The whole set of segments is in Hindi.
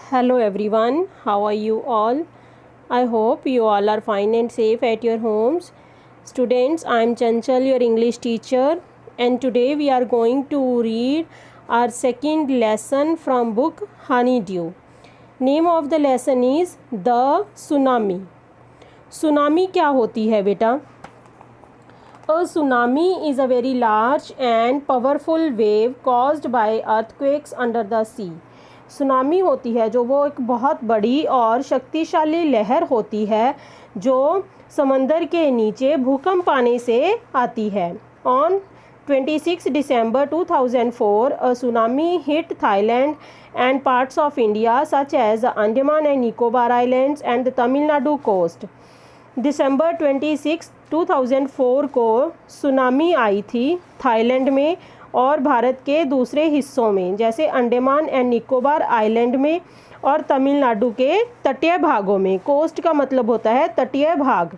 Hello everyone, how are you all? I hope you all are fine and safe at your homes. Students, I am Chanchal, your English teacher, and today we are going to read our second lesson from book Honeydew. Name of the lesson is The Tsunami. Tsunami क्या होती है बेटा? A tsunami is a very large and powerful wave caused by earthquakes under the sea. Tsunami होती है जो वो एक बहुत बड़ी और शक्तिशाली लहर होती है जो समंदर के नीचे भूकंप आने से आती है. On 26 December 2004 a tsunami hit Thailand and parts of India such as the Andaman and Nicobar Islands and the Tamil Nadu coast. December 26, 2004 को सुनामी आई थी थाईलैंड में और भारत के दूसरे हिस्सों में जैसे अंडमान एंड निकोबार आइलैंड में और तमिलनाडु के तटीय भागों में. कोस्ट का मतलब होता है तटीय भाग.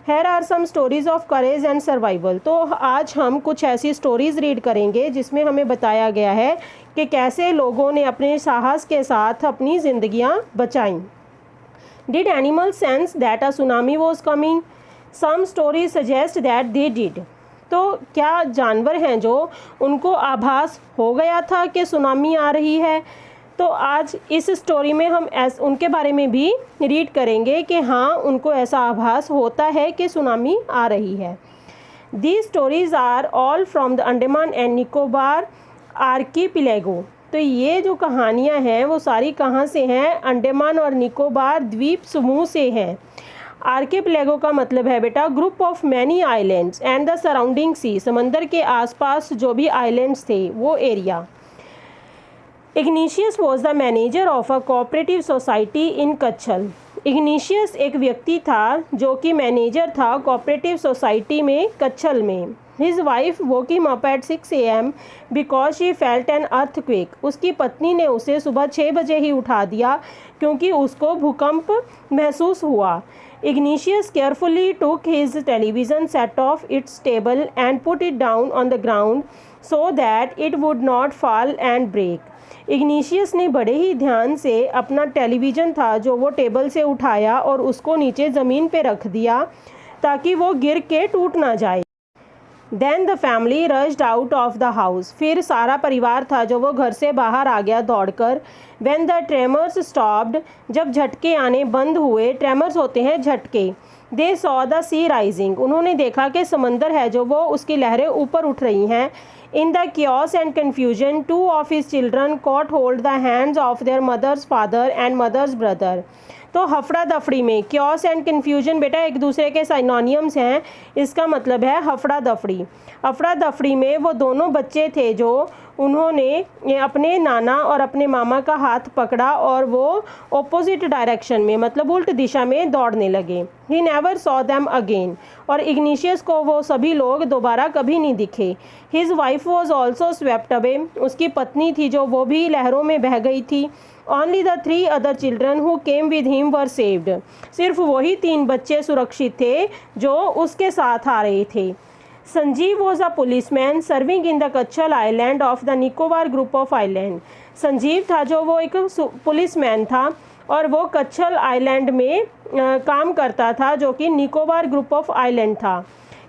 Here are some stories of courage and survival. तो आज हम कुछ ऐसी स्टोरीज़ रीड करेंगे जिसमें हमें बताया गया है कि कैसे लोगों ने अपने साहस के साथ अपनी ज़िंदगियां बचाईं. Did animals sense that a tsunami was coming? Some stories suggest that they did. तो क्या जानवर हैं जो उनको आभास हो गया था कि सुनामी आ रही है? तो आज इस स्टोरी में हम उनके बारे में भी रीड करेंगे कि हाँ उनको ऐसा आभास होता है कि सुनामी आ रही है. These stories are all from the Andaman and Nicobar archipelago. तो ये जो कहानियाँ हैं वो सारी कहाँ से हैं? अंडमान और निकोबार द्वीप समूह से हैं. आर्किपेलागो का मतलब है बेटा group of many islands and the surrounding sea. समंदर के आसपास जो भी आइलैंड्स थे वो area. Ignatius was the manager of a cooperative society in Kachal. Ignatius एक व्यक्ति था जो कि मैनेजर था कोऑपरेटिव सोसाइटी में कच्छल में. His wife woke him up at 6 a.m. because she felt an earthquake. उसकी पत्नी ने उसे सुबह 6 बजे ही उठा दिया क्योंकि उसको भूकंप महसूस हुआ. Ignatius carefully took his television set off its table and put it down on the ground so that it would not fall and break. Ignatius ने बड़े ही ध्यान से अपना टेलीविज़न था जो वो टेबल से उठाया और उसको नीचे ज़मीन पे रख दिया ताकि वो गिर के टूट ना जाए. Then the family rushed out of the house. फिर सारा परिवार था जो वो घर से बाहर आ गया दौड़कर. When the tremors stopped, जब झटके आने बंद हुए. ट्रेमर्स होते हैं झटके. They saw the sea rising. उन्होंने देखा कि समंदर है जो वो उसकी लहरें ऊपर उठ रही हैं. In the chaos and confusion, two of his children caught hold the hands of their mother's father and mother's brother. तो हफड़ा दफड़ी में क्योस एंड कन्फ्यूजन बेटा एक दूसरे के साइनोनियम्स हैं. इसका मतलब है हफड़ा दफड़ी. हफड़ा दफड़ी में वो दोनों बच्चे थे जो उन्होंने अपने नाना और अपने मामा का हाथ पकड़ा और वो ऑपोजिट डायरेक्शन में मतलब उल्ट दिशा में दौड़ने लगे. He never saw them again. और इग्निशियस को वो सभी लोग दोबारा कभी नहीं दिखे. His wife was also swept away. उसकी पत्नी थी जो वो भी लहरों में बह गई थी. Only the 3 other children who came with him were saved. सिर्फ वही 3 बच्चे सुरक्षित थे जो उसके साथ आ रहे थे. Sanjeev was a policeman serving in the कच्छल island of the Nicobar group of island. Sanjeev था जो वो एक पुलिसमैन था और वो कच्छल आइलैंड में काम करता था जो कि निकोबार ग्रुप ऑफ आइलैंड था.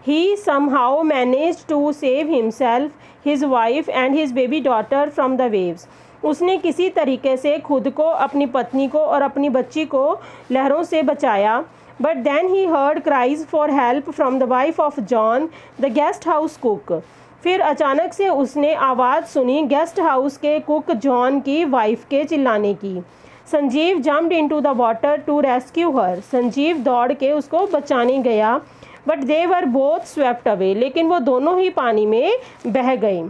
He somehow managed to save himself, his wife and his baby daughter from the waves. उसने किसी तरीके से खुद को, अपनी पत्नी को और अपनी बच्ची को लहरों से बचाया. But then he heard cries for help from the wife of John the guest house cook. फिर अचानक से उसने आवाज़ सुनी गेस्ट हाउस के कुक जॉन की वाइफ के चिल्लाने की. Sanjeev jumped into the water to rescue her. Sanjeev दौड़ के उसको बचाने गया. But they were both swept away. लेकिन वो दोनों ही पानी में बह गए.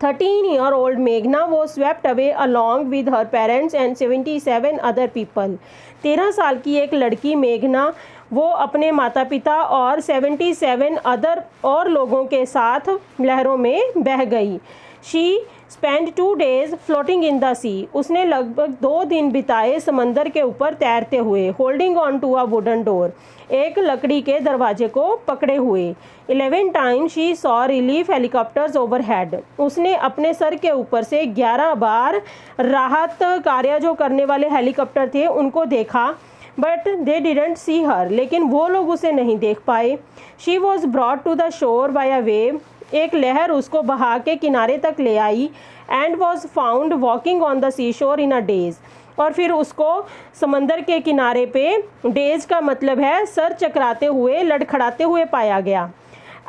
13-year-old Meghna was swept away along with her parents and 77 other people. 13 साल की एक लड़की मेघना वो अपने माता पिता और 77 अदर और लोगों के साथ लहरों में बह गई. She spend 2 days floating in the sea, उसने लगभग 2 दिन बिताए समंदर के ऊपर तैरते हुए। Holding on to a wooden door, एक लकड़ी के दरवाजे को पकड़े हुए। 11 times she saw relief helicopters overhead, उसने अपने सर के ऊपर से 11 बार राहत कार्य जो करने वाले हेलीकॉप्टर थे उनको देखा। बट दे डिडंट सी हर, लेकिन वो लोग उसे नहीं देख पाए। She was brought to the shore by a wave, एक लहर उसको बहा के किनारे तक ले आई। And was found walking on the sea shore in a days, और फिर उसको समंदर के किनारे पे, डेज का मतलब है सर चकराते हुए, लड़खड़ाते हुए पाया गया।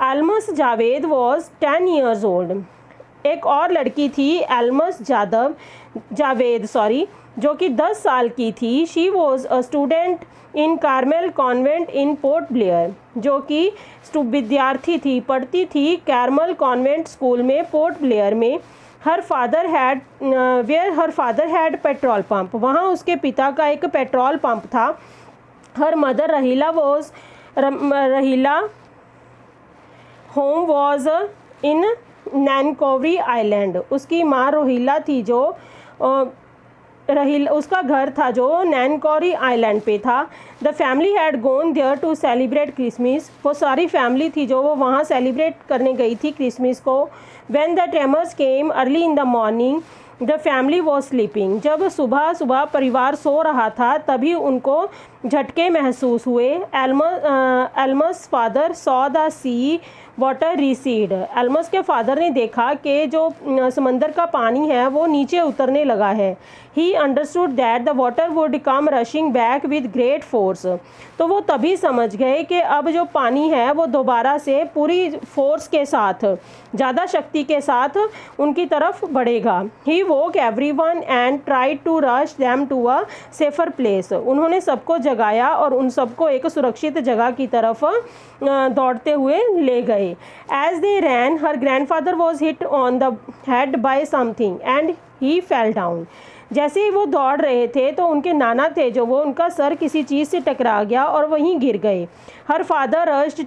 Elms Javed was 10 years old, एक और लड़की थी एल्मस जावेद जो कि 10 साल की थी। She was a student in Carmel convent in Port Blair, जो कि विद्यार्थी थी, पढ़ती थी कार्मेल कॉन्वेंट स्कूल में पोर्ट ब्लेयर में। Her father had petrol pump, वहाँ उसके पिता का एक पेट्रोल पंप था। Her mother Rahila home was in Nancowry island, उसकी माँ रोहिला थी जो उसका घर था जो नैनकोरी आइलैंड पे था। The family had gone there to celebrate Christmas, वो सारी फैमिली थी जो वो वहाँ सेलिब्रेट करने गई थी क्रिसमस को। When the tremors came early in the morning the family was sleeping, जब सुबह सुबह परिवार सो रहा था तभी उनको झटके महसूस हुए। Elmas father saw the sea water recede, Elmas के फादर ने देखा कि जो समंदर का पानी है वो नीचे उतरने लगा है। He understood that the water would come rushing back with great force, तो वो तभी समझ गए कि अब जो पानी है वो दोबारा से पूरी फोर्स के साथ, ज़्यादा शक्ति के साथ उनकी तरफ बढ़ेगा। He woke everyone and tried to rush them to a safer place, उन्होंने सबको जगाया और उन सबको एक सुरक्षित जगह की तरफ दौड़ते हुए ले गए। As they ran her grandfather was hit on the head by something and he fell down, जैसे ही वो दौड़ रहे थे तो उनके नाना थे जो वो उनका सर किसी चीज़ से टकरा गया और वहीं गिर गए। Her father rushed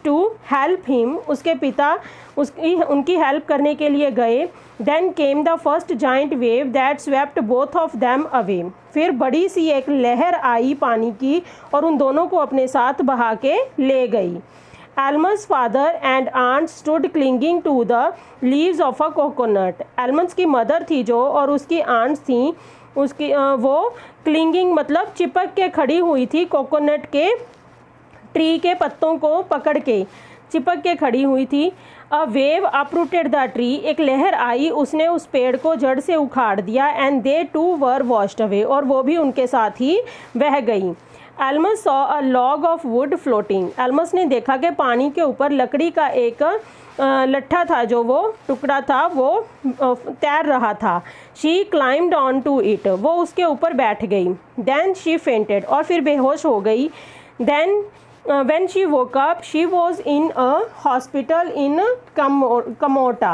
to help him, उसके पिता उनकी हेल्प करने के लिए गए। Then came the first giant wave that swept both of them away, फिर बड़ी सी एक लहर आई पानी की और उन दोनों को अपने साथ बहा के ले गई। Elmas father and aunt stood clinging to the leaves of a coconut, Elmas की मदर थी जो और उसकी आंट्स थी, उसकी वो क्लिंगिंग मतलब चिपक के खड़ी हुई थी, कोकोनट के ट्री के पत्तों को पकड़ के चिपक के खड़ी हुई थी। A wave uprooted the tree, एक लहर आई उसने उस पेड़ को जड़ से उखाड़ दिया। And they too were washed away, और वो भी उनके साथ ही बह गई। Elmas saw a log of wood floating, Elmas ने देखा कि पानी के ऊपर लकड़ी का एक लट्ठा था, जो वो टुकड़ा था वो तैर रहा था। She climbed on to it, वो उसके ऊपर बैठ गई। देन शी फेंटेड, और फिर बेहोश हो गई। Then when she woke up she was in a hospital in कमोटा,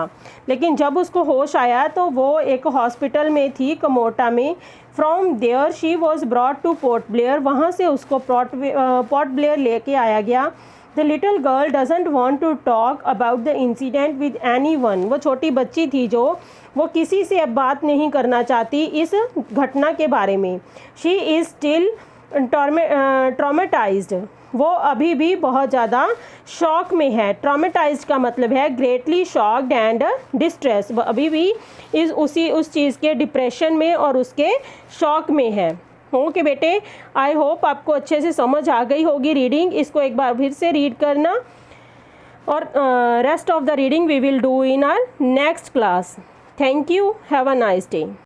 लेकिन जब उसको होश आया तो वो एक हॉस्पिटल में थी कमोटा में। From there she was brought to Port Blair, वहाँ से उसको पोर्ट ब्लेयर लेके आया गया। The little girl doesn't want to talk about the incident with anyone, वो छोटी बच्ची थी जो वो किसी से अब बात नहीं करना चाहती इस घटना के बारे में। She is still traumatized, वो अभी भी बहुत ज़्यादा शॉक में है। ट्रॉमेटाइज्ड का मतलब है ग्रेटली शॉक्ड एंड डिस्ट्रेस, वो अभी भी उस चीज़ के डिप्रेशन में और उसके शॉक में है। ओके बेटे, आई होप आपको अच्छे से समझ आ गई होगी रीडिंग। इसको एक बार फिर से रीड करना और rest of the reading we will do in our next class. Thank you, have a nice day.